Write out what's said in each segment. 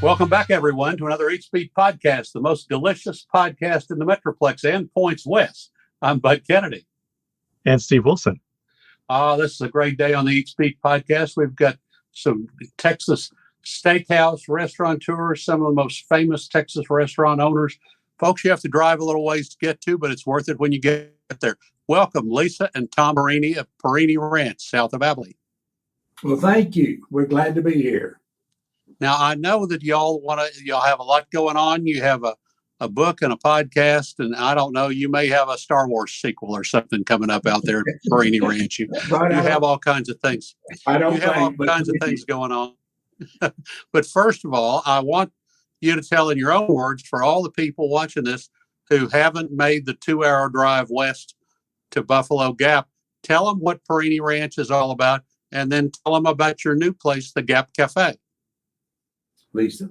Welcome back, everyone, to another Eat Speak podcast, the most delicious podcast in the Metroplex and points west. I'm Bud Kennedy. And Steve Wilson. This is a great day on the Eat Speak podcast. We've got some Texas steakhouse restaurateurs, some of the most famous Texas restaurant owners. Folks, you have to drive a little ways to get to, but it's worth it when you get there. Welcome, Lisa and Tom Perini of Perini Ranch, south of Abilene. Well, thank you. We're glad to be here. Now, I know that y'all have a lot going on. You have a book and a podcast, and I don't know, you may have a Star Wars sequel or something coming up out there at Perini Ranch. You have all kinds of things. Things going on. But first of all, I want you to tell in your own words, for all the people watching this who haven't made the 2-hour drive west to Buffalo Gap, tell them what Perini Ranch is all about, and then tell them about your new place, the Gap Cafe. Lisa?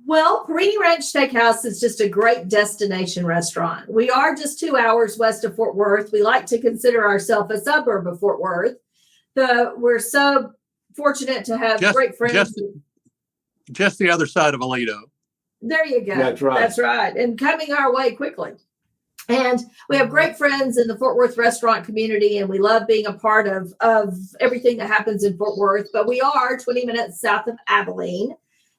Well, Perini Ranch Steakhouse is just a great destination restaurant. We are just 2 hours west of Fort Worth. We like to consider ourselves a suburb of Fort Worth. We're so fortunate to have great friends. Just the other side of Aledo. There you go. That's right. That's right. And coming our way quickly. And we have great friends in the Fort Worth restaurant community, and we love being a part of everything that happens in Fort Worth. But we are 20 minutes south of Abilene,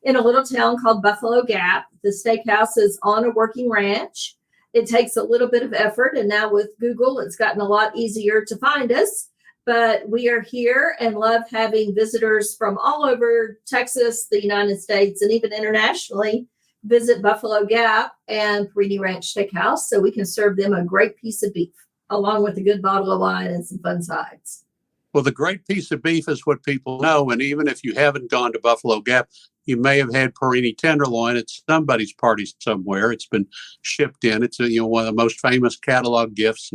in a little town called Buffalo Gap. The steakhouse is on a working ranch. It takes a little bit of effort, and now with Google, it's gotten a lot easier to find us. But we are here and love having visitors from all over Texas, the United States, and even internationally visit Buffalo Gap and Perini Ranch Steakhouse, so we can serve them a great piece of beef, along with a good bottle of wine and some fun sides. Well, the great piece of beef is what people know, and even if you haven't gone to Buffalo Gap, you may have had Perini tenderloin at somebody's party somewhere. It's been shipped in. It's one of the most famous catalog gifts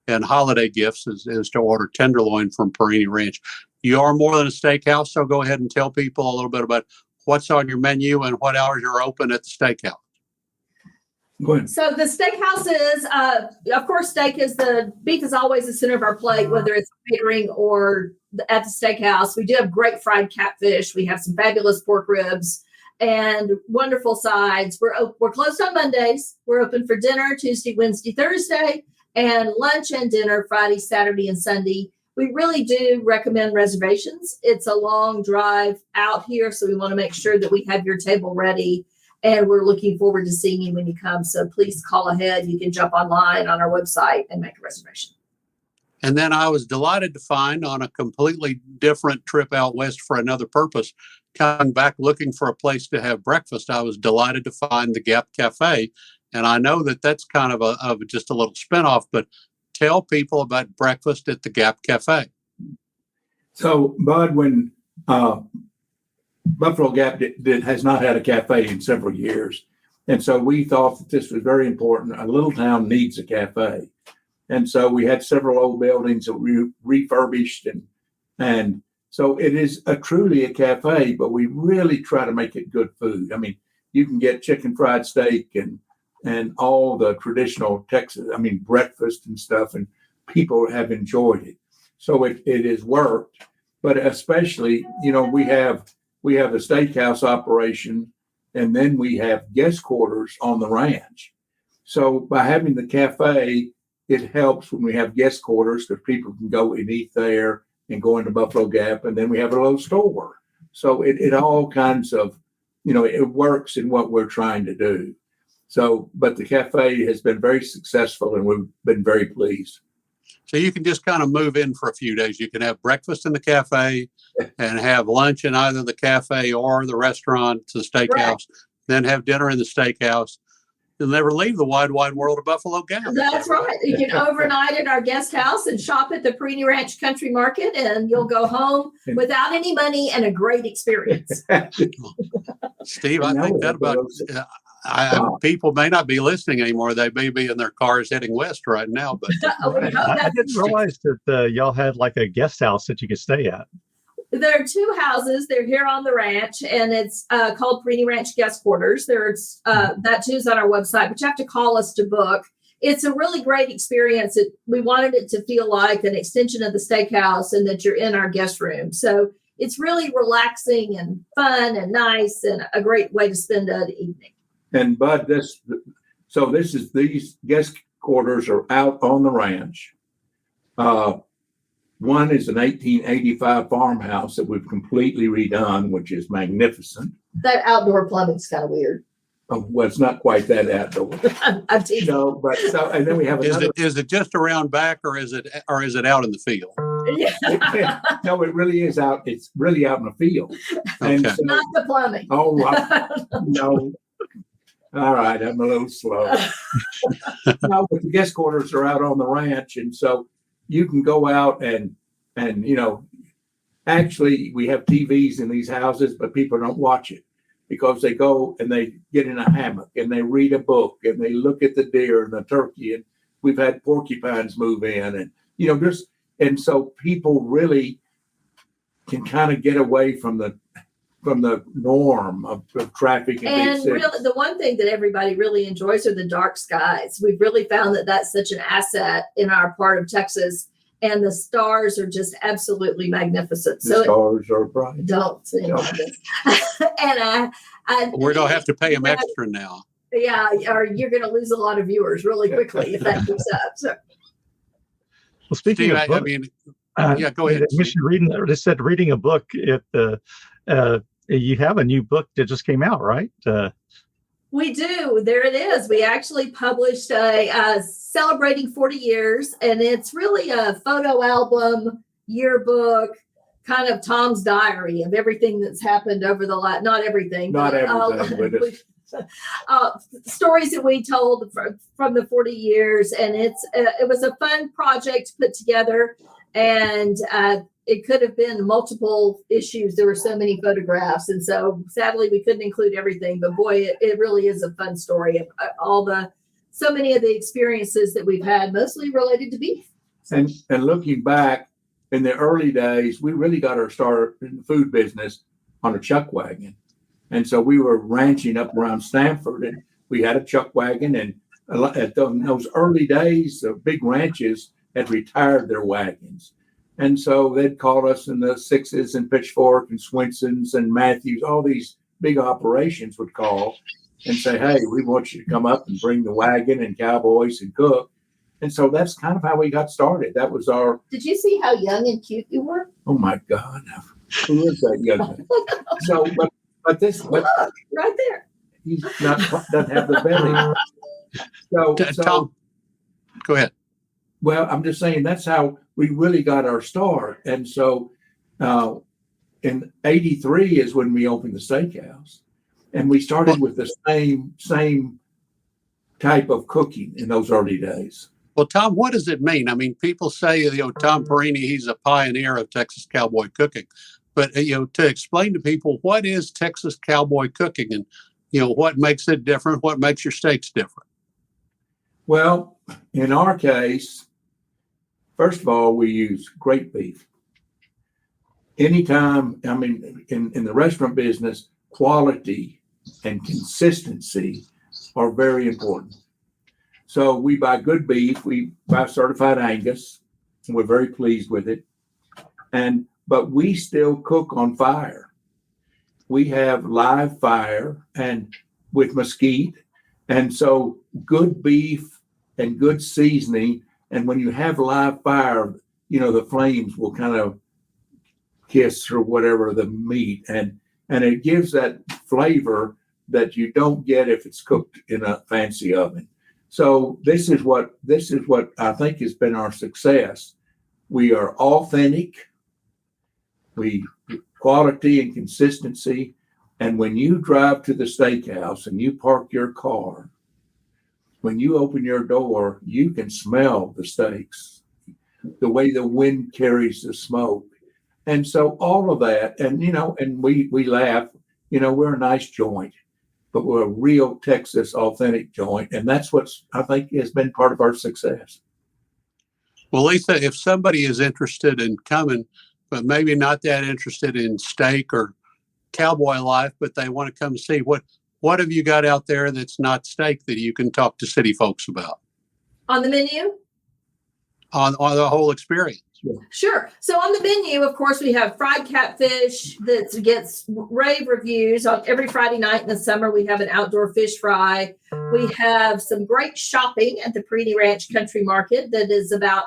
and holiday gifts is to order tenderloin from Perini Ranch. You are more than a steakhouse, so go ahead and tell people a little bit about what's on your menu and what hours you're open at the steakhouse. Go ahead. So the steakhouse is, of course, beef is always the center of our plate, whether it's catering or at the steakhouse. We do have great fried catfish. We have some fabulous pork ribs and wonderful sides. We're closed on Mondays. We're open for dinner Tuesday, Wednesday, Thursday, and lunch and dinner Friday, Saturday, and Sunday. We really do recommend reservations. It's a long drive out here, so we want to make sure that we have your table ready. And we're looking forward to seeing you when you come. So please call ahead. You can jump online on our website and make a reservation. And then I was delighted to find, on a completely different trip out west for another purpose, coming back looking for a place to have breakfast, I was delighted to find the Gap Cafe. And I know that that's kind of just a little spinoff, but tell people about breakfast at the Gap Cafe. So, Bud, when Buffalo Gap has not had a cafe in several years. And so we thought that this was very important. A little town needs a cafe. And so we had several old buildings that we refurbished. And so it is truly a cafe, but we really try to make it good food. I mean, you can get chicken fried steak and all the traditional Texas, breakfast and stuff, and people have enjoyed it. So it has worked. But especially, we have a steakhouse operation, and then we have guest quarters on the ranch. So by having the cafe, it helps when we have guest quarters because people can go and eat there and go into Buffalo Gap, and then we have a little store. So it all kinds of, it works in what we're trying to do. So, but the cafe has been very successful, and we've been very pleased. So you can just kind of move in for a few days. You can have breakfast in the cafe and have lunch in either the cafe or the restaurant, the steakhouse, right. Then have dinner in the steakhouse. You'll never leave the wide, wide world of Buffalo Gap. That's right. You can overnight at our guest house and shop at the Perini Ranch Country Market, and you'll go home without any money and a great experience. Steve, I think that about... people may not be listening anymore. They may be in their cars heading west right now. But I didn't realize that y'all had like a guest house that you could stay at. There are two houses. They're here on the ranch, and it's called Perini Ranch Guest Quarters. There's that too's on our website, but you have to call us to book. It's a really great experience. We wanted it to feel like an extension of the steakhouse and that you're in our guest room. So it's really relaxing and fun and nice and a great way to spend an evening. And Bud, these guest quarters are out on the ranch. One is an 1885 farmhouse that we've completely redone, which is magnificent. That outdoor plumbing's kind of weird. Well, it's not quite that outdoor. I'm teasing. No, but so, and then we have another. Is it just around back, or is it out in the field? Yeah. No, it really is out. It's really out in the field. And Okay. so, Not the plumbing. oh, no. All right, I'm a little slow. No, but the guest quarters are out on the ranch, and so you can go out and actually we have TVs in these houses, but people don't watch it because they go and they get in a hammock and they read a book and they look at the deer and the turkey, and we've had porcupines move in, and and so people really can kind of get away from the norm of traffic in big And cities. really, the one thing that everybody really enjoys are the dark skies. We've really found that that's such an asset in our part of Texas, and the stars are just absolutely magnificent. The stars are bright. Don't say this. And We're going to have to pay them extra now. Yeah, or you're going to lose a lot of viewers really quickly if that keeps up. So, Well, speaking Steve, of books, yeah, go ahead. You mentioned reading a book. You have a new book that just came out, right? we do. There it is. We actually published a celebrating 40 years, and it's really a photo album, yearbook, kind of Tom's diary of everything that's happened over the last, not everything, Not but, everything, stories that we told from the 40 years. And it was a fun project to put together, and it could have been multiple issues. There were so many photographs, and so sadly we couldn't include everything, but boy, it really is a fun story of so many of the experiences that we've had, mostly related to beef. And looking back in the early days, we really got our start in the food business on a chuck wagon. And so we were ranching up around Stanford, and we had a chuck wagon. And in those early days, the big ranches had retired their wagons. And so they'd call us in the Sixes and Pitchfork and Swenson's and Matthews, all these big operations would call and say, hey, we want you to come up and bring the wagon and cowboys and cook. And so that's kind of how we got started. That was our. Did you see how young and cute you were? Oh my God. Who is that young man? So, but right there. He's doesn't have the belly. So Tom, go ahead. Well, I'm just saying that's how we really got our start. And so in 83 is when we opened the steakhouse. And we started with the same type of cooking in those early days. Well, Tom, what does it mean? I mean, people say, Tom Perini, he's a pioneer of Texas cowboy cooking. But, to explain to people, what is Texas cowboy cooking, and, what makes it different? What makes your steaks different? Well, in our case, first of all, we use great beef. Anytime, in the restaurant business, quality and consistency are very important. So we buy good beef. We buy certified Angus, and we're very pleased with it. But we still cook on fire. We have live fire and with mesquite. And so good beef and good seasoning. And when you have live fire, the flames will kind of kiss through whatever the meat. And it gives that flavor that you don't get if it's cooked in a fancy oven. So this is what I think has been our success. We are authentic. We quality and consistency. And when you drive to the steakhouse and you park your car, when you open your door, you can smell the steaks, the way the wind carries the smoke. And so all of that, and we laugh, we're a nice joint, but we're a real Texas authentic joint. And that's what I think has been part of our success. Well, Lisa, if somebody is interested in coming, but maybe not that interested in steak or cowboy life, but they want to come see, what have you got out there that's not steak that you can talk to city folks about? On the menu? On the whole experience. Sure. So on the menu, of course, we have fried catfish that gets rave reviews on every Friday night in the summer. We have an outdoor fish fry. We have some great shopping at the Perini Ranch Country Market that is about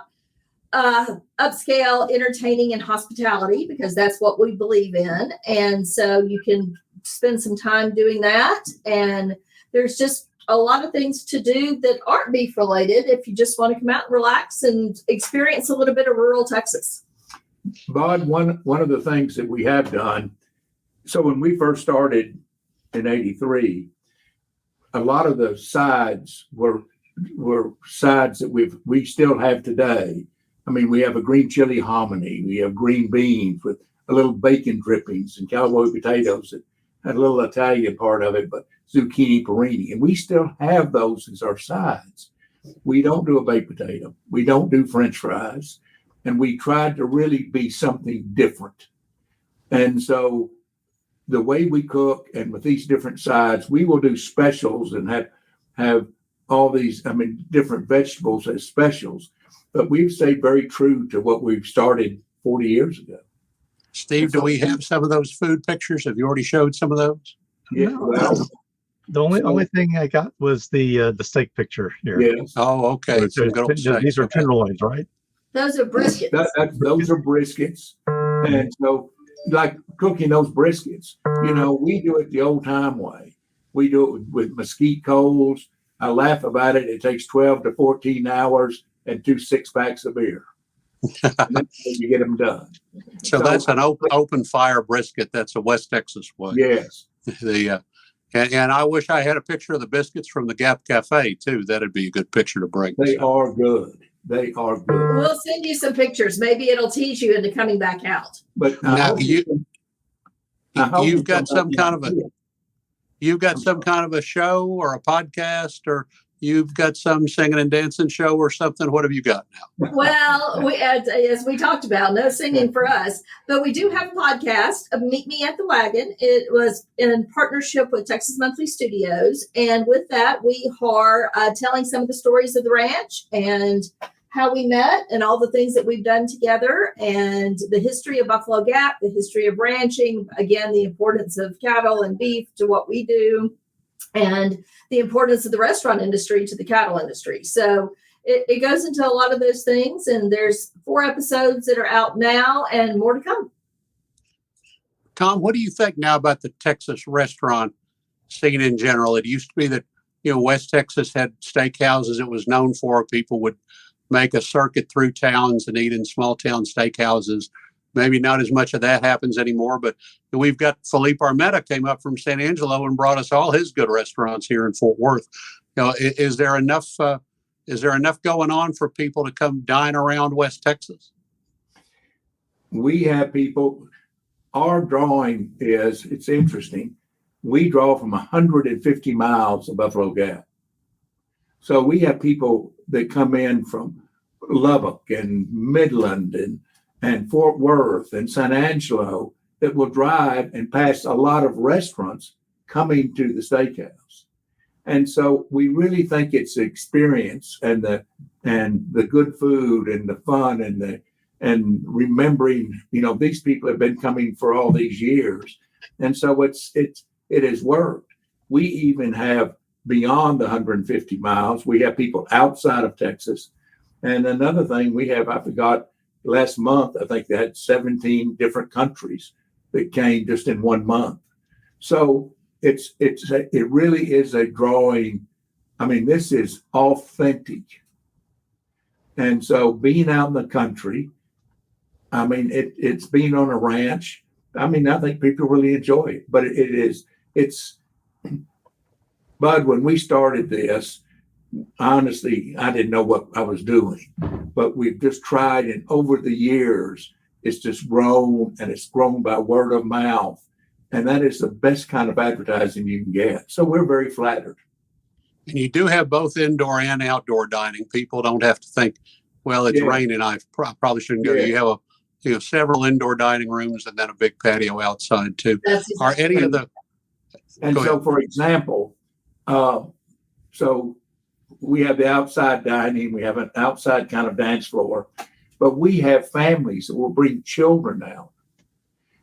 upscale entertaining and hospitality, because that's what we believe in. And so you can spend some time doing that. And there's just a lot of things to do that aren't beef related if you just want to come out and relax and experience a little bit of rural Texas. Bud, one of the things that we have done, so when we first started in '83, a lot of the sides were sides that we still have today. I mean, we have a green chili hominy, we have green beans with a little bacon drippings and cowboy potatoes that had a little Italian part of it, but zucchini perini, and we still have those as our sides. We don't do a baked potato. We don't do French fries, and we tried to really be something different. And so the way we cook and with these different sides, we will do specials and have all these, different vegetables as specials, but we've stayed very true to what we've started 40 years ago. Steve, do we have some of those food pictures? Have you already showed some of those? Yeah, No. well, The only thing I got was the steak picture here. yes. Oh, okay. So Some good old steaks. these are Okay. tenderloins, right? Those are briskets. Those are briskets. And so, like cooking those briskets, we do it the old time way. We do it with mesquite coals. I laugh about it. It takes 12 to 14 hours and 2 6-packs of beer. And that's how you get them done. So that's an open fire brisket. That's a West Texas way. Yes. And I wish I had a picture of the biscuits from the Gap Cafe too. That'd be a good picture to bring. They are good. They are good. We'll send you some pictures. Maybe it'll tease you into coming back out. But Now you've got some kind of a show or a podcast, or you've got some singing and dancing show or something. What have you got now? Well, as we talked about, no singing for us, but we do have a podcast of Meet Me at the Wagon. It was in partnership with Texas Monthly Studios. And with that, we are telling some of the stories of the ranch and how we met and all the things that we've done together, and the history of Buffalo Gap, the history of ranching, again, the importance of cattle and beef to what we do, and the importance of the restaurant industry to the cattle industry. So it goes into a lot of those things, and there's 4 episodes that are out now and more to come. Tom, what do you think now about the Texas restaurant scene in general? It used to be that, West Texas had steakhouses it was known for. People would make a circuit through towns and eat in small town steakhouses. Maybe not as much of that happens anymore, but we've got Felipe Armetta came up from San Angelo and brought us all his good restaurants here in Fort Worth. Is there enough going on for people to come dine around West Texas? We have people, our drawing it's interesting. We draw from 150 miles of Buffalo Gap. So we have people that come in from Lubbock and Midland and Fort Worth and San Angelo that will drive and pass a lot of restaurants coming to the steakhouse. And so we really think it's the experience and the good food and the fun and remembering, these people have been coming for all these years. And so it has worked. We even have beyond the 150 miles. We have people outside of Texas. And another thing we have, I forgot, last month, I think they had 17 different countries that came just in 1 month. So it really is a drawing. This is authentic. And so being out in the country, it's being on a ranch. I think people really enjoy it, but it's Bud, when we started this, honestly, I didn't know what I was doing, but we've just tried, and over the years, it's just grown, and it's grown by word of mouth. And that is the best kind of advertising you can get. So we're very flattered. And you do have both indoor and outdoor dining. People don't have to think, well, it's raining. I probably shouldn't go. Yeah. You have several indoor dining rooms and then a big patio outside too. Are any of the... And so, for example, so we have the outside dining. We have an outside kind of dance floor. But we have families that will bring children out,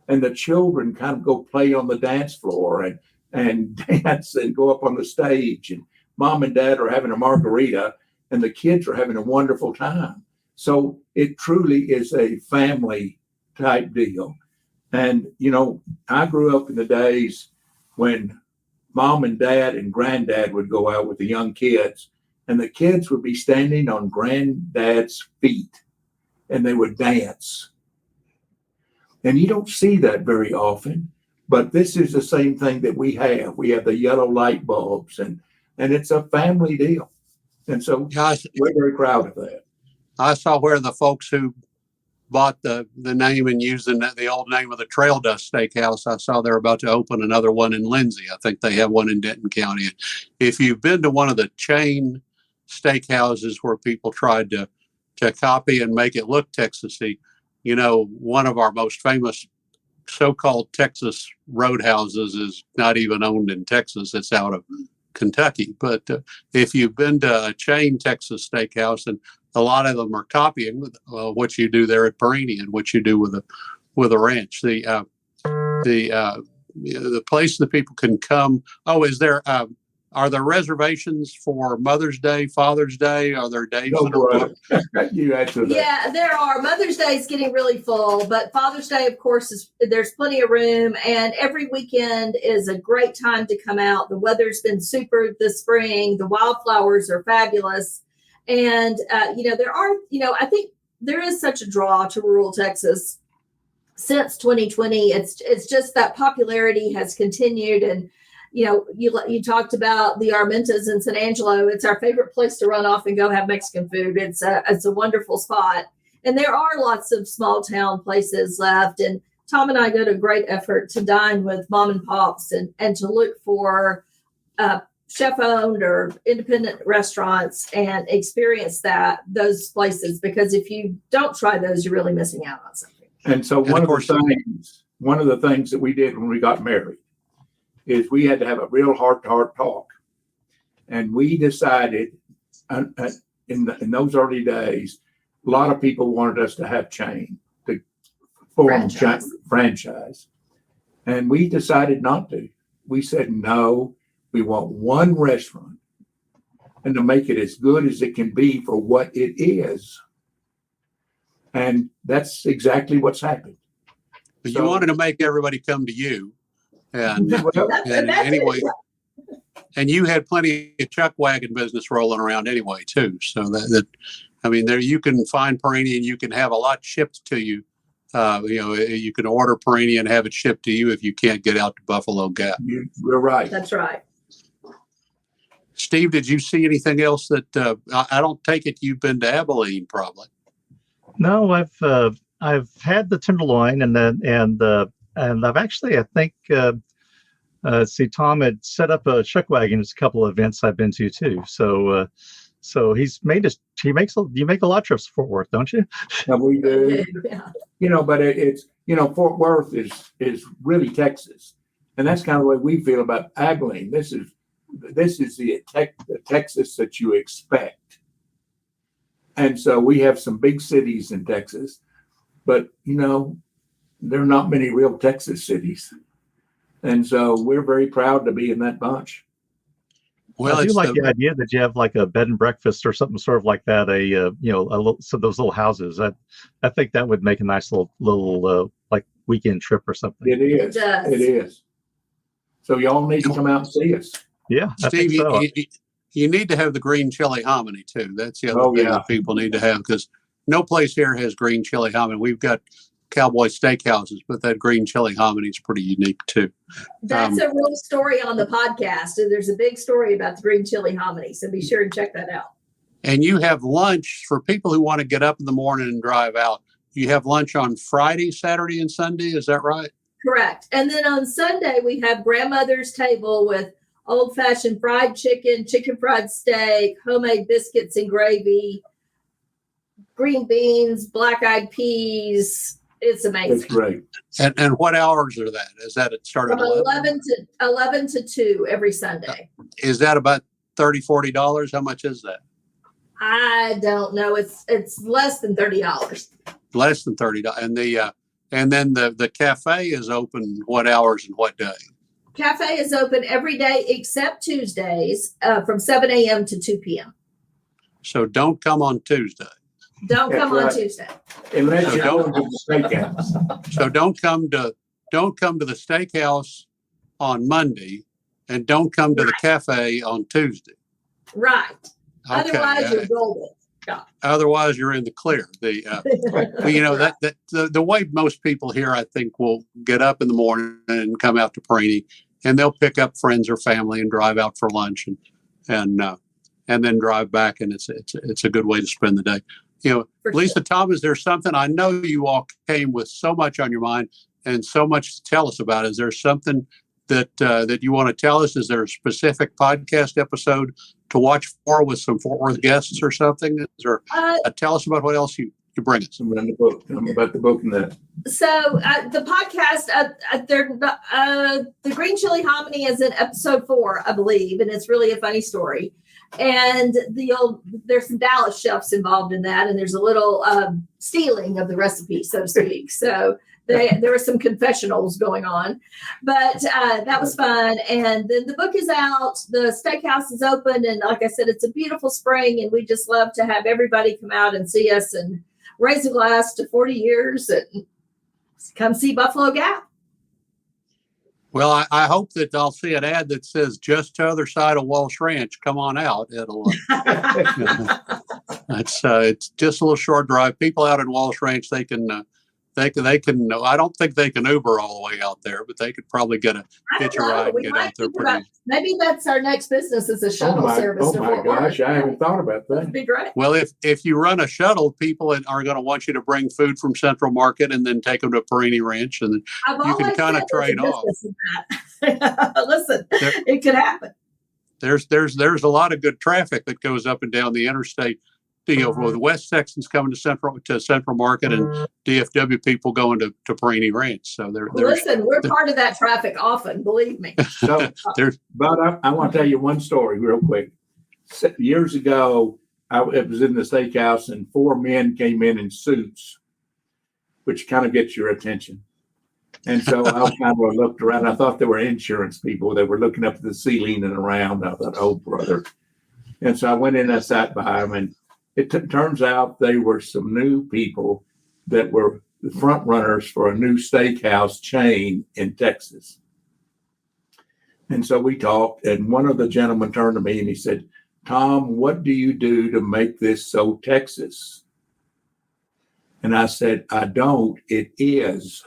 and the children kind of go play on the dance floor and dance and go up on the stage, and mom and dad are having a margarita and the kids are having a wonderful time. So it truly is a family type deal. And, I grew up in the days when mom and dad and granddad would go out with the young kids, and the kids would be standing on granddad's feet and they would dance. And you don't see that very often, but this is the same thing that we have. We have the yellow light bulbs, and it's a family deal. And so we're very proud of that. I saw where the folks who bought the name and using the old name of the Trail Dust Steakhouse, I saw they're about to open another one in Lindsay. I think they have one in Denton County. If you've been to one of the chain steakhouses where people tried to copy and make it look Texasy, one of our most famous so-called Texas roadhouses is not even owned in Texas. It's out of Kentucky. But if you've been to a chain Texas steakhouse, and a lot of them are copying what you do there at Perini and what you do with a ranch. The place that people can come. Oh, are there reservations for Mother's Day, Father's Day? Are there days? You answer that. Yeah, there are. Mother's Day is getting really full, but Father's Day, of course, there's plenty of room, and every weekend is a great time to come out. The weather's been super this spring. The wildflowers are fabulous. And, I think there is such a draw to rural Texas since 2020. It's just that popularity has continued. And, you talked about the Armentas in San Angelo. It's our favorite place to run off and go have Mexican food. It's a wonderful spot. And there are lots of small town places left. And Tom and I go to great effort to dine with mom and pops and to look for chef-owned or independent restaurants and experience those places, because if you don't try those, you're really missing out on something. And so one of the things that we did when we got married is we had to have a real heart-to-heart talk, and we decided in those early days, a lot of people wanted us to have chain, to form franchise, and we decided not to. We said no. We want one restaurant, and to make it as good as it can be for what it is. And that's exactly what's happened. But you wanted to make everybody come to you. And anyway, and you had plenty of chuck wagon business rolling around anyway, too. So there you can find Perini and you can have a lot shipped to you. You can order Perini and have it shipped to you if you can't get out to Buffalo Gap. You're right. That's right. Steve, did you see anything else that I don't take it you've been to Abilene, probably? No, I've had the tenderloin and I've actually, I think, Tom had set up a chuck wagon at a couple of events I've been to too. So you make a lot of trips to Fort Worth, don't you? Yeah, we do. Yeah. But it's Fort Worth is really Texas, and that's kind of the way we feel about Abilene. This is the Texas that you expect. And so we have some big cities in Texas, but there are not many real Texas cities. And so we're very proud to be in that bunch. Well, I do like the idea that you have like a bed and breakfast or something sort of like that. So those little houses. I think that would make a nice little like weekend trip or something. It is. It is. So y'all need to come out and see us. Yeah, Steve, you need to have the green chili hominy too. That's the other thing that people need to have, because no place here has green chili hominy. We've got cowboy steakhouses, but that green chili hominy is pretty unique too. That's a real story on the podcast. There's a big story about the green chili hominy, so be sure and check that out. And you have lunch for people who want to get up in the morning and drive out. You have lunch on Friday, Saturday, and Sunday. Is that right? Correct. And then on Sunday, we have grandmother's table with old-fashioned fried chicken, chicken fried steak, homemade biscuits and gravy, green beans, black-eyed peas. It's amazing. That's great. And what hours are that? Is that it started from 11 to 2 every Sunday? Is that about $30, $40? How much is that? I don't know. It's less than $30. Less than $30. And then the cafe is open what hours and what day? Cafe is open every day except Tuesdays from 7 a.m. to 2 p.m. So don't come on Tuesday. Don't That's come on right. Tuesday. Unless So you're don't- going to the steakhouse. So don't come to the steakhouse on Monday, and don't come to the cafe on Tuesday. Right. Okay. Otherwise, you're golden. Otherwise, you're in the clear. Well, you know that the way most people here, I think, will get up in the morning and come out to Perini, and they'll pick up friends or family and drive out for lunch and then drive back, and it's a good way to spend the day. You know, For Lisa, Tom, is there something? I know you all came with so much on your mind and so much to tell us about. Is there something that you want to tell us? Is there a specific podcast episode to watch for with some Fort Worth guests or something? Is there, tell us about what else you bring us. I'm about the book and that. So the podcast, the green chili hominy is in episode 4, I believe, and it's really a funny story. And there's some Dallas chefs involved in that, and there's a little stealing of the recipe, so to speak. So there were some confessionals going on, but that was fun. And then the book is out. The steakhouse is open, and like I said, it's a beautiful spring, and we just love to have everybody come out and see us and raise a glass to 40 years and come see Buffalo Gap. Well, I hope that I'll see an ad that says just to other side of Walsh Ranch. Come on out. It'll. It's just a little short drive. People out in Walsh Ranch, they can. I don't think they can Uber all the way out there, but they could probably hitch a ride and get out there pretty. Maybe that's our next business is a shuttle service. Oh my gosh, I haven't thought about that. That'd be great. Well, if you run a shuttle, people are going to want you to bring food from Central Market and then take them to Perini Ranch, and you can kind of trade off. Listen, it could happen. There's a lot of good traffic that goes up and down the interstate. With West Texans coming to Central Market and DFW people going to Perini Ranch. So we're part of that traffic often, believe me. So, but I want to tell you one story real quick. Years ago, it was in the steakhouse, and 4 men came in suits, which kind of gets your attention. And so I kind of looked around. I thought they were insurance people. They were looking up at the ceiling and around. I thought, oh, brother. And so I went in and I sat by them, and it turns out they were some new people that were the front runners for a new steakhouse chain in Texas. And so we talked, and one of the gentlemen turned to me and he said, "Tom, what do you do to make this so Texas?" And I said, "I don't, it is."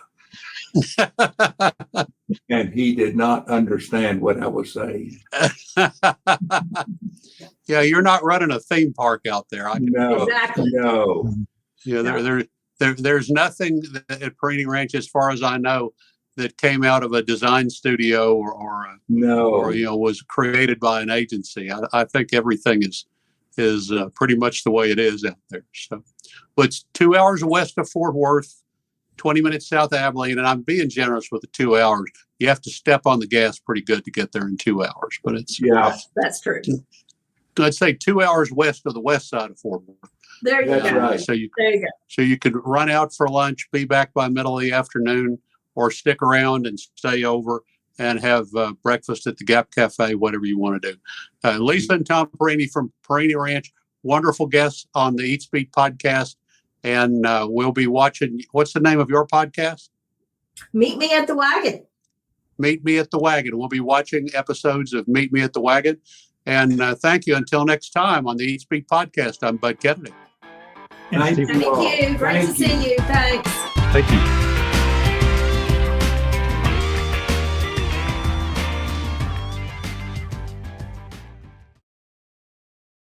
And he did not understand what I was saying. Yeah, you're not running a theme park out there. No, exactly. No. Yeah, there's nothing at Perini Ranch, as far as I know, that came out of a design studio or was created by an agency. I think everything is pretty much the way it is out there. So, but it's 2 hours west of Fort Worth, 20 minutes south of Abilene, and I'm being generous with the 2 hours. You have to step on the gas pretty good to get there in 2 hours, but that's true. I'd say 2 hours west of the west side of Fort Worth. There you go. Right. So there you go. So you could run out for lunch, be back by middle of the afternoon, or stick around and stay over and have breakfast at the Gap Cafe, whatever you want to do. Lisa and Tom Perini from Perini Ranch, wonderful guests on the Eat Speak podcast. And we'll be watching. What's the name of your podcast? Meet Me at the Wagon. Meet Me at the Wagon. We'll be watching episodes of Meet Me at the Wagon. And thank you. Until next time on the Eat Speak podcast, I'm Bud Kennedy. Thank you. Great to see you. Thanks. Thank you.